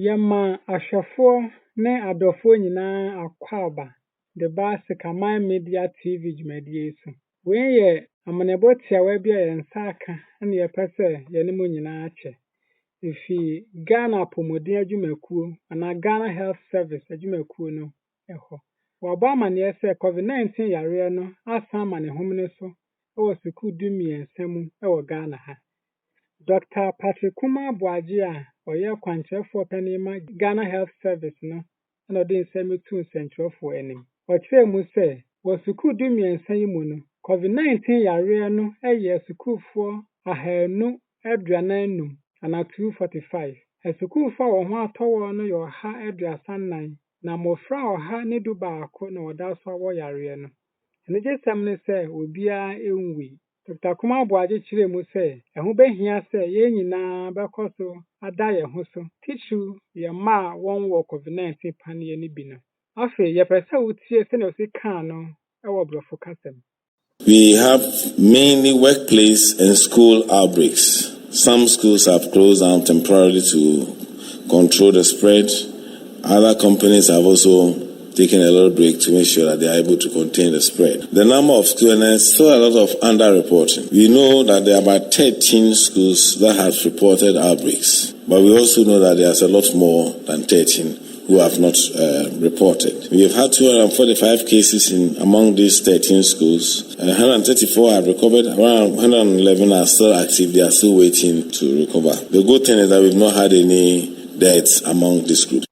Yama ahwɛfoɔ ne adɔfoɔ nyinaa akwaba de ba Sikaman Media TV dwumadie so. Wei yɛ amanneɛbɔ tiawa bi a yɛn nsa aka na yɛpɛ sɛ yɛnim nyinaa akyɛ. Efi Ghana Apɔmuden Adwumakuo ana Ghana Health Service Adwumakuo no ɛhɔ. Wɔabɔ amanneɛ sɛ COVID-19 yareɛ no asan ma ne homene so ɛwɔ Sukuu dumiɛnsa mu ɛwɔ Ghana ha. Dr. Kuma-Aboagye a ɔyɛ Kwankyerɛfoɔ Panin ma Ghana Health Service no na ɔde nsɛm tu nsɛmtwerɛfoɔ anim. Ɔkyerɛ mu sɛ wɔ Sukuu dumiɛnsa yi mu no COVID-19 yareɛ no ɛyɛ Asukuufoɔ ahanu aduanan nnum ana 245. Asukuufoɔ a wɔn ho atɔwɔ no yɛ aduasa nnan na Mmofra ne dubaako na wɔda so awɔ yareɛ no. Ɛnegyesɛm ne sɛ obiara ɛnwui. Dr. Kuma-Aboagye kyerɛ mu sɛ ɛho bɛhia sɛ yɛn nyinaa bɛkɔ so ada yɛn ho so. Tikyiw yɛ mma a wɔnwɔ COVID-19 paneɛ no bi no. Afei, yɛpɛ sɛ wotie sɛ na ɔsi kaa no ɛwɔ Borɔfo kasɛm. We have mainly workplace and school outbreaks. Some schools have closed down temporarily to control the spread. Other companies have also taken a little break to make sure that they are able to contain the spread. The number of students, still a lot of underreporting. We know that there are about 13 schools that have reported outbreaks, but we also know that there's a lot more than 13 who have not reported. We have had 245 cases among these 13 schools. 134 have recovered, around 111 are still active, they are still waiting to recover. The good thing is that we've not had any deaths among this group.